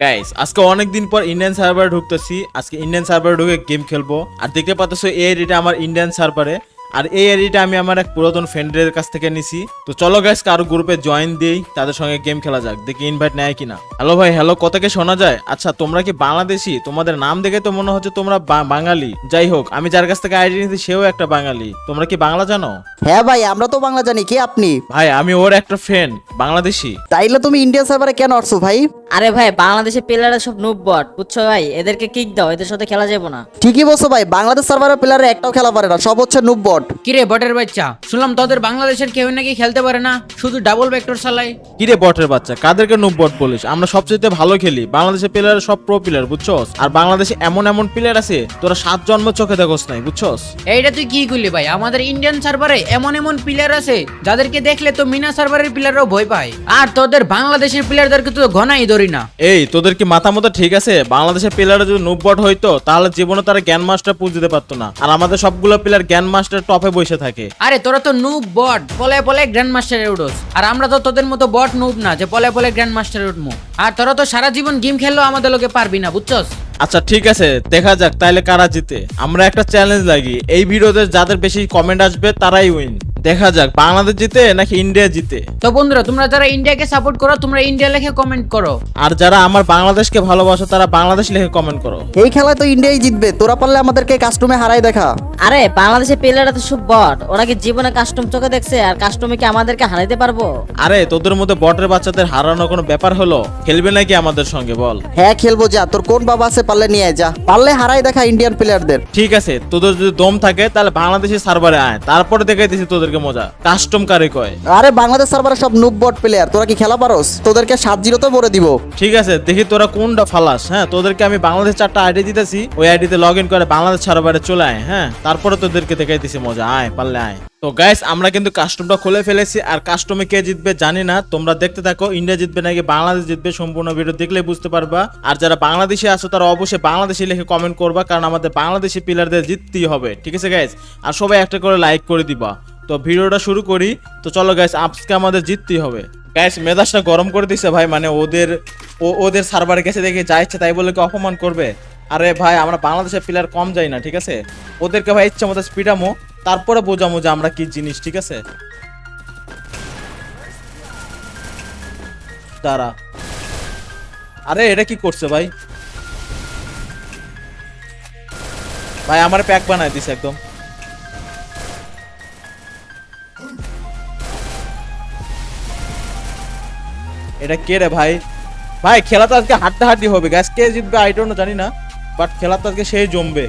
Guys আজকে অনেক দিন পর ইন্ডিয়ান সার্ভারে ঢুকতেছি। আজকে ইন্ডিয়ান সার্ভারে ঢুকে গেম খেলবো। আর দেখতে পাচ্ছো এই আইডিটা আমার ইন্ডিয়ান সার্ভারে, আর এই আইডিটা আমি আমার এক পুরাতন ফ্রেন্ডের কাছ থেকে নিছি। তো চলো গাইস কারো গ্রুপে জয়েন দিই, তাদের সঙ্গে গেম খেলা যাক, দেখি ইনভাইট নেয় কিনা। হ্যালো ভাই, হ্যালো, কথাকে শোনা যায়? আচ্ছা তোমরা কি বাংলাদেশি? তোমাদের নাম দেখে তো মনে হচ্ছে তোমরা বাঙালি। যাই হোক, আমি যার কাছ থেকে আইডি নিয়েছি সেও একটা বাঙালি। তোমরা কি বাংলা জানো? হ্যাঁ ভাই, আমরা তো বাংলা জানি। কে আপনি? ভাই আমি ওর একটা ফ্রেন্ড, বাংলাদেশি। তাইলে তুমি ইন্ডিয়ান সার্ভারে কেন আসছো ভাই? আরে ভাই, বাংলাদেশের প্লেয়াররা সব নুব বট, বুঝছো ভাই? এদেরকে কিক দাও, এদের সাথে খেলা যাবে না। ঠিকই বলছো ভাই, বাংলাদেশ সার্ভারের প্লেয়ারে একটাও খেলা পারে না, সব হচ্ছে নুব বট। কিরে বটের বাচ্চা, শুনলাম তোদের বাংলাদেশের কেউ নাকি খেলতে পারে না, শুধু ডাবল ভেক্টর চালায়। কিরে বটের বাচ্চা, কাদেরকে নুব বট বলিস? আমরা সবচেয়ে ভালো খেলি। বাংলাদেশের প্লেয়ার সব প্রো প্লেয়ার, বুঝছস? আর বাংলাদেশে এমন এমন প্লেয়ার আছে তোরা 7 জন্ম চোখে দেখোস নাই, বুঝছস? এইটা তুই কি করলি ভাই? আমাদের ইন্ডিয়ান সার্ভারে এমন এমন প্লেয়ার আছে যাদেরকে দেখলে তো মিনা সার্ভারের প্লেয়াররাও ভয় পায়, আর তোদের বাংলাদেশের প্লেয়ারদেরকে তো ঘনাই ধরি না। এই তোদের কি মাথা মতো ঠিক আছে? বাংলাদেশের প্লেয়ার যদি নুব বট হইতো তাহলে জীবনে তারা জ্ঞান মাস্টার পুজ দিতে পারতো না। আর আমাদের সবগুলো প্লেয়ার জ্ঞান মাস্টার টপে বসে থাকে। আরে তোরা তো নুব বট, পলে পলে গ্র্যান্ড মাস্টারে উঠোস, আর আমরা তো তোদের মতো বট নুব না যে পলে পলে গ্র্যান্ড মাস্টারে উঠবো। আর তোরা তো সারা জীবন গেম খেললেও আমাদের লোকে পারবি না, বুঝছস? আচ্ছা ঠিক আছে, দেখা যাক তাইলে কারা জিতে। আমরা একটা চ্যালেঞ্জ লাগি, এই ভিডিওতে যাদের বেশি কমেন্ট আসবে তারাই উইন। দেখা যাক বাংলাদেশ জিতে নাকি ইন্ডিয়া জিতে। তো বন্ধুরা, তোমরা যারা ইন্ডিয়াকে সাপোর্ট করো তোমরা ইন্ডিয়া লিখে কমেন্ট করো, আর যারা আমার বাংলাদেশকে ভালোবাসো তারা বাংলাদেশ লিখে কমেন্ট করো। এই খেলায় তো ইন্ডিয়াই জিতবে, তোরা পারলে আমাদেরকে কাস্টমে হারাই দেখা। আরে বাংলাদেশের প্লেয়াররা তো সব বট, ওরা কি জীবনে কাস্টম চোখে দেখছে? আর কাস্টমে কি আমাদেরকে হারাইতে পারবো? আরে তোদের মধ্যে বটের বাচ্চাদের হারানো কোনো ব্যাপার হলো? খেলবে নাকি আমাদের সঙ্গে বল? হ্যাঁ খেলবো, যা তোর কোন বাবা আছে পারলে নিয়ে আয়, যা পারলে হারাই দেখা ইন্ডিয়ান প্লেয়ারদের। ঠিক আছে, তোদের যদি দম থাকে তাহলে বাংলাদেশের সার্ভারে আয়, তারপরে দেখাইতেছি তোদেরকে মজা। কাস্টম কারে কয়? আরে বাংলাদেশ সার্ভারে সব নুব বট প্লেয়ার, তোরা কি খেলা পারোস? তোদেরকে 7-0 তো মরে দিব। ঠিক আছে, দেখি তোরা কোনটা ফালাস। হ্যাঁ, তোদেরকে আমি বাংলাদেশ 4টা আইডি দিতেছি, ওই আইডিতে লগ ইন করে বাংলাদেশ সার্ভারে চলে আয়। হ্যাঁ, তারপরে তোদেরকে দেখাইতেছি মজা। আয়, পারলে আয়। তো গাইস আমরা কিন্তু কাস্টমটা খুলে ফেলেছি, আর কাস্টমে কে জিতবে জানি না, তোমরা দেখতে থাকো। ইন্ডিয়া জিতবে নাকি বাংলাদেশ জিতবে সম্পূর্ণ ভিডিও দেখলে বুঝতে পারবা। আর যারা বাংলাদেশে আছো তারা অবশ্যই বাংলাদেশি লিখে কমেন্ট করবা, কারণ আমাদের বাংলাদেশি প্লেয়ারদের জিততেই হবে। ঠিক আছে গাইস, আর সবাই একটা করে লাইক করে দিবা। তো ভিডিওটা শুরু করি। তো চলো গাইস, আজকে আমাদের জিততেই হবে। গাইস মেজাজটা গরম করে দিছে ভাই, মানে ওদের সার্ভারে গেছে দেখে যা ইচ্ছে তাই বলে কি অপমান করবে? আরে ভাই, আমরা বাংলাদেশের প্লেয়ার কম যাই না, ঠিক আছে? ওদেরকে ভাই ইচ্ছা মতো স্পিডামো, তারপরে বোঝামো যে আমরা কি জিনিস। ঠিক আছে, দাঁড়া। আরে এটা কি করছে ভাই? ভাই আমার প্যাক বানায় দিছে একদম। এটা কে রে ভাই? ভাই খেলা তো আজকে হাড্ডাহাড্ডি হবে গাইস, কে জিতবে আই ডোন্ট নো, জানি না, বাট খেলা তো আজকে সেই জমবে।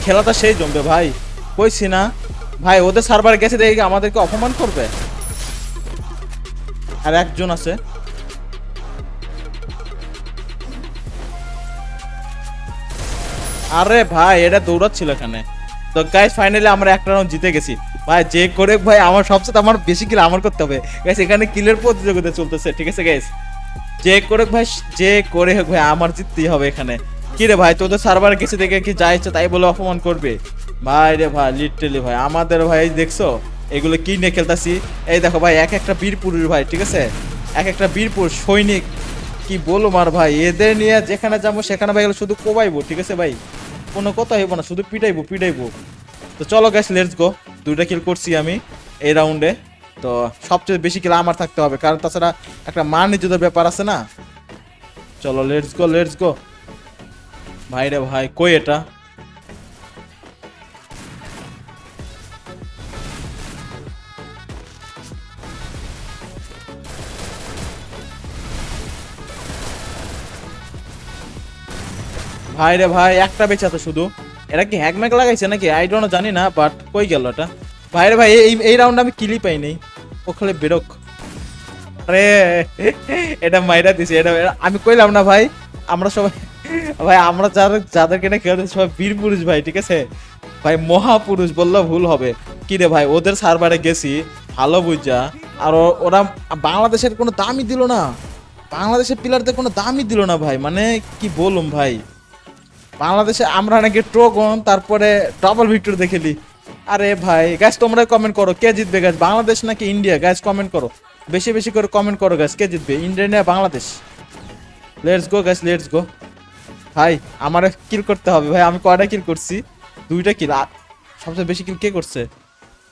খেলাটা সেই জমবে ভাই, কইছি না ভাই। ওদের সার্ভার গেছে দেখে আমাদেরকে অপমান করবে। আর একজন আছে, আরে ভাই এটা দৌড়াচ্ছিল এখানে। তো গাইস ফাইনালি আমরা একটা রাউন্ড জিতে গেছি ভাই। যে করে ভাই আমার সবচেয়ে আমার বেশি কিল আমার করতে হবে গাইস, এখানে কিলের প্রতিযোগিতা চলতেছে। ঠিক আছে গাইস, যে করে ভাই, যে করে হোক ভাই আমার জিততেই হবে এখানে। কি রে ভাই, তোদের সার্ভার গেছে দেখে কি যা ইচ্ছে তাই বলে অপমান করবে? ভাই রে ভাই, লিটারালি ভাই আমাদের ভাই দেখছো এগুলো কি নিয়ে খেলতাছি? এই দেখো ভাই, এক একটা বীর পুরুষ ভাই, ঠিক আছে? এক একটা বীর পুরুষ সৈনিক, কি বলো মার ভাই। এদের নিয়ে যেখানে যাবো সেখানে ভাই শুধু কোবাইবো, ঠিক আছে ভাই? কোনো কথা হইব না, শুধু পিটাইবো পিটাইবো। তো চলো গাইস লেটস গো। 2টা কিল করছি আমি এই রাউন্ডে। তো সবচেয়ে বেশি কিল আমার থাকতে হবে, কারণ তাছাড়া একটা মান ইজ্জতের ব্যাপার আছে না। চলো লেটস গো লেটস গো। ভাই রে ভাই, কই এটা? ভাই রে ভাই, একটা বেঁচে আছে শুধু। এরা কি হ্যাকম্যাক লাগাইছে নাকি আই ডোন্ট নো, জানি না, বাট কই গেল এটা? ভাই রে ভাই, এই রাউন্ড আমি কিলই পাই নাই। ও খালি বেরোক। আরে এটা মাইরা দিছে, এটা আমি কইলাম না ভাই। আমরা সবাই ভাই, আমরা যাদেরকে না খেলতে সবাই বীর পুরুষ ভাই, ঠিক আছে ভাই? মহাপুরুষ বললেও ভুল হবে। কি রে ভাই, ওদের সার্ভারে গেছি ভালো বুঝা, আর ওরা বাংলাদেশের কোনো দামই দিল না। বাংলাদেশের প্লেয়ারদের কোনো দামই দিল না ভাই, মানে কি বলুম ভাই। বাংলাদেশে আমরা নাকি ট্রোগন তারপরে ডাবল ভিক্টর দেখেলি, আরে ভাই গাইস তোমরা কমেন্ট করো কে জিতবে গাইস, বাংলাদেশ নাকি ইন্ডিয়া? গাইস কমেন্ট করো, বেশি বেশি করে কমেন্ট করো গাইস, কে জিতবে ইন্ডিয়া না Bangladesh? Let's go guys, let's go. ভাই আমার কিল করতে হবে ভাই, আমি কয়টা কিল করছি? 2টা কিল। সবচেয়ে বেশি কিল কে করছে?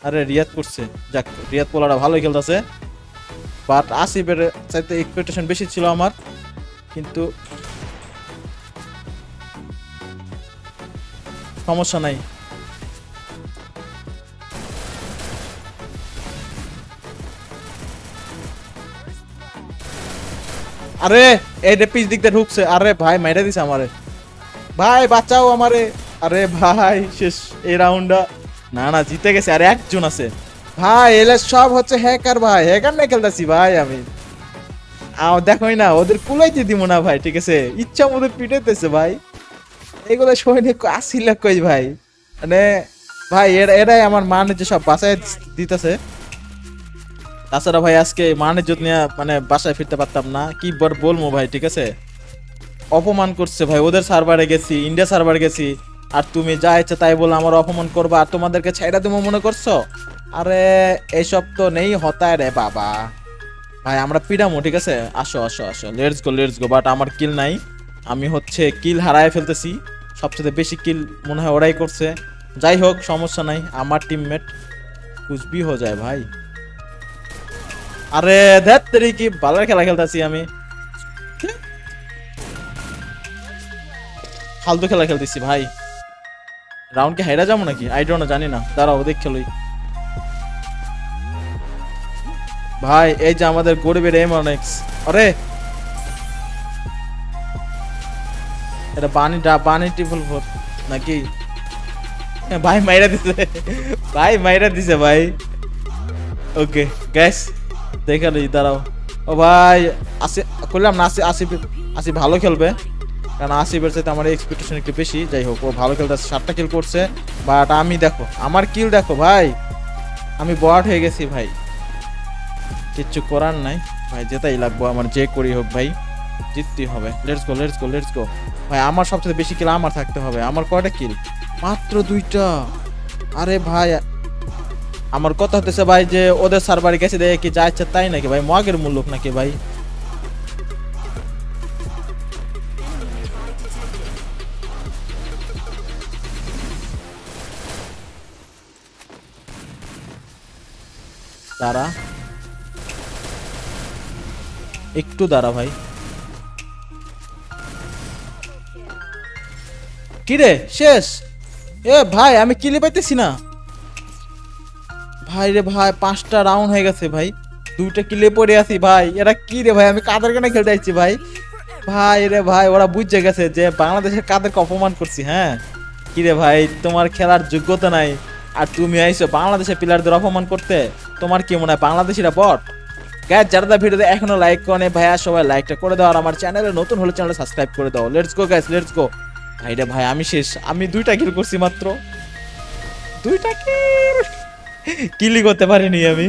আরে রিয়াদ করছে। যাক রিয়াদ পোলাটা ভালোই খেলতেছে, বাট আসিফের চাইতে এক্সপেকটেশন বেশি ছিল আমার, কিন্তু সমস্যা নাই। আরে এই রে পিছ দিক দিয়ে ঢুকছে, আরে ভাই মাইরা দিছে আমারে, ভাই বাঁচাও আমারে। আরে ভাই শেষ এই রাউন্ডটা। না না জিতে গেছে, আর একজন আছে ভাই, এলে সব হচ্ছে হ্যাকার ভাই, হ্যাকার না খেলতেছি ভাই আমি। দেখোই না ওদের কুলাইতে দিব না ভাই, ঠিক আছে ইচ্ছা মতো পিটাইতেছে ভাই, এইগুলো সৈনিক আসিল কই ভাই, মানে ভাই এরাই আমার মানে যে সব বাসায় দিতেছে। তাছাড়া ভাই আজকে মানে যদি মানে বাসায় ফিরতে পারতাম না, কি বলবো ভাই, ঠিক আছে অপমান করছে ভাই, ওদের সার্ভারে গেছি, ইন্ডিয়া সার্ভারে গেছি, আর তুমি যা ইচ্ছে তাই বলে আমার অপমান করবা, আর তোমাদেরকে ছাইড়া দেবো মনে করছো? আরে এইসব তো নেই হতায় রে বাবা। ভাই আমরা পিডামো, ঠিক আছে আসো আসো আসো, let's go let's go. But আমার কিল নাই, আমি হচ্ছে কিল হারায় ফেলতেছি, সবচেয়ে বেশি কিল মনে হয় ওরাই করছে। যাই হোক সমস্যা নাই, আমার টিমমেট কুছ ভি হো যায় ভাই। আরে ধ্যাত তেরি কি ভালো খেলা খেলতেছি আমি, ফালতু খেলা খেলতেছি ভাই। রাউন্ড কে হেরা যাবো নাকি? আই ডোন্ট নো, জানি না, দাঁড়াও দেখ খেলই। ভাই এই যে আমাদের গরিবের M1X, আরে এটা বানি ট্রিপল 4 নাকি? ভাই মাইরা দিছে, ভাই মাইরা দিছে ভাই। ওকে গ্যাস দেখা নেই, দাঁড়াও। ও ভাই আসি করলাম না, আসি ভালো খেলবে, কারণ আসিফের সাথে আমার এক্সপেকটেশন একটু বেশি। যাই হোক ও ভালো খেলতে 7টা কিল করছে, বাট আমি দেখো আমার কিল দেখো ভাই, আমি বট হয়ে গেছি ভাই, কিচ্ছু করার নাই ভাই, যেটাই লাগবো আমার, যে করি হোক ভাই জিততেই হবে। Let's go let's go let's go ভাই, আমার সবচেয়ে বেশি কিল আমার থাকতে হবে। আমার কয়টা কিল? মাত্র 2টা। আরে ভাই আমার কথা হতেছে ভাই যে ওদের সার্ভারে গেছে দেখে কি যা ইচ্ছা তাই নাকি ভাই, মগের মূল্য নাকি ভাই? দাঁড়া একটু দাঁড়া ভাই। কিরে শেষ? এ ভাই আমি কিলি পাইতেছি না ভাই রে ভাই, 5টা রাউন্ড হয়ে গেছে ভাই, 2টা কিলে পড়ে আছি ভাই। এরা কি রে ভাই, আমি কাদের কেন খেলতে আইছি ভাই? ভাই রে ভাই ওরা বুঝে গেছে যে বাংলাদেশের কাদেরকে অপমান করছি। হ্যাঁ কি রে ভাই, তোমার খেলার যোগ্যতা নাই, আর তুমি আইছো বাংলাদেশের প্লেয়ারদের অপমান করতে? তোমার কি মনে হয় বাংলাদেশিরা বট? গাইস যারা ভিডিওতে এখনো লাইক করে ভাইয়া সবাই লাইকটা করে দাও, আর আমার চ্যানেলে নতুন হলে চ্যানেল সাবস্ক্রাইব করে দাও। Let's go guys let's go. ভাই রে ভাই আমি শেষ, আমি 2টা কিল করছি মাত্র, 2টা কিল, কিলই করতে পারিনি আমি।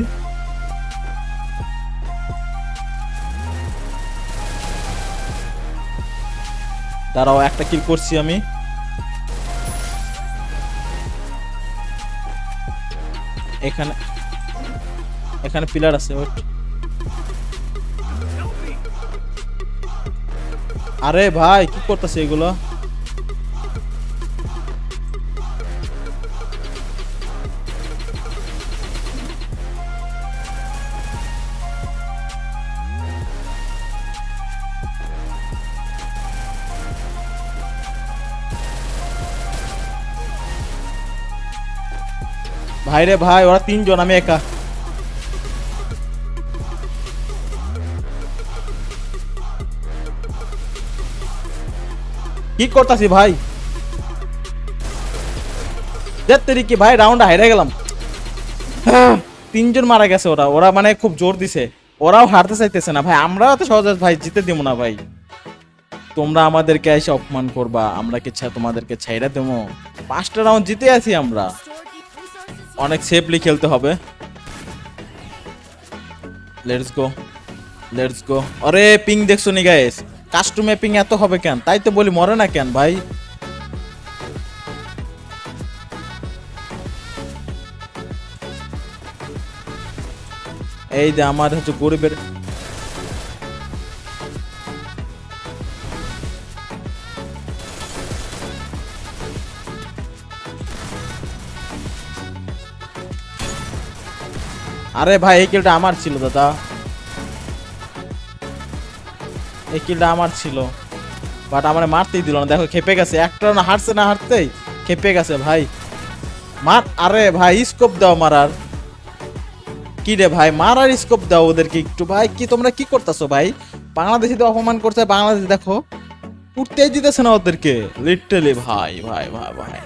দাঁড়াও একটা কিল করছি আমি। এখানে এখানে পিলার আছে, ওয়েট। আরে ভাই কি করতেছে এগুলো? ভাই রে ভাই ওরা 3জন, আমি একা। কি করতাছি ভাই? দেখতে কি ভাই রাউন্ড হাইরে গেলাম। 3জন মারা গেছে, ওরা মানে খুব জোর দিছে, ওরাও হারতে চাইতেছে না ভাই। আমরাও এত সহজে ভাই জিতে দিব না ভাই, তোমরা আমাদেরকে এসে অপমান করবা, আমরা কি তোমাদেরকে ছাইড়া দেবো? 5টা রাউন্ড জিতে আছি আমরা, অনেক সেফলি খেলতে হবে। Let's go let's go. আরে পিং দেখছো নি গাইস? কাস্টমে পিং এত হবে কেন? তাই তো বলি মরে না কেন ভাই? এই যে আমার হচ্ছে গরিবের আরে ভাই এই কিলটা আমার ছিল দাদা, এই কিলটা আমার ছিল, বাট আমার মারতেই দিল না। দেখো খেপে গেছে, একটা না হারছে না হারতেই খেপে গেছে ভাই। মার, আরে ভাই স্কোপ দাও মারার। কি রে ভাই, মারার স্কোপ দাও ওদেরকে একটু ভাই। কি তোমরা কি করতেছো ভাই? বাংলাদেশি তো অপমান করছে, বাংলাদেশ দেখো উঠতেই দিতেছে না ওদেরকে লিটারালি। ভাই ভাই ভাই ভাই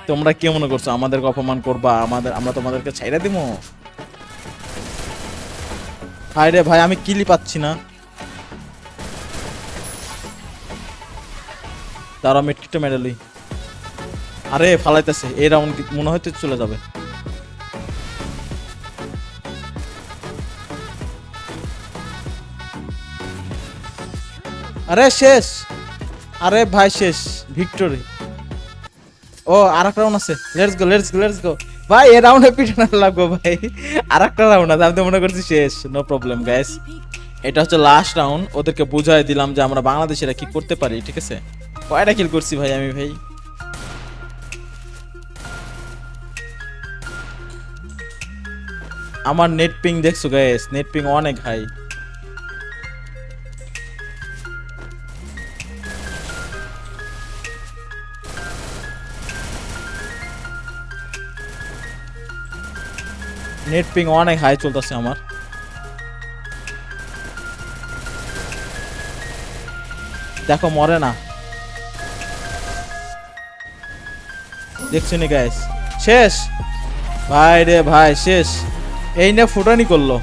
তোমরা কি মনে করছো আমাদেরকে অপমান করবা? আমরা তোমাদেরকে ছাইরা দিমু? হায় রে ভাই, আমি কিলি পাচ্ছি না। তারা মিটকিটে মেডালি। আরে ফালাইতেছে, এই রাউন্ড মনে হয়তো চলে যাবে। আরে শেষ, আরে ভাই শেষ, ভিক্টোরি। ও আরেকটা রাউন্ড আছে, let's go let's go let's go ভাই। এই রাউন্ডে পিছনে লাগবো ভাই, আরেকটা রাউন্ড আছে। আমি তো মনে করছি শেষ, নো প্রবলেম গাইস। এটা হচ্ছে লাস্ট রাউন্ড, ওদেরকে বুঝাই দিলাম যে আমরা বাংলাদেশিরা কি করতে পারি, ঠিক আছে? কয়টা কিল করছি ভাই আমি ভাই? আমার নেট পিং দেখছো গাইস, নেট পিং অনেক হাই। নেট পিং অনেক হাই চলতেছে আমার। দেখো মরে না, দেখছো নি গাইস? শেষ ভাই রে ভাই, শেষ। এই না ফুটানি করলো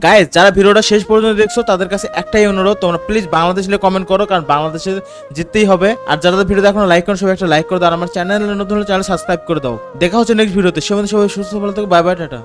গাইস। যারা ভিডিওটা শেষ পর্যন্ত দেখছো তাদের কাছে একটাই অনুরোধ, তোমরা প্লিজ বাংলাদেশ লিখে কমেন্ট করো, কারণ বাংলাদেশে জিততেই হবে। আর যারা ভিডিও দেখো লাইক করো, সবাই একটা লাইক করে দাও। আর আমার চ্যানেলে নতুন হলে চ্যানেল সাবস্ক্রাইব করে দাও। দেখা হচ্ছে নেক্সট ভিডিওতে। সে সবাই সুস্থ ভালো থাকো, বাই বাই, টাটা।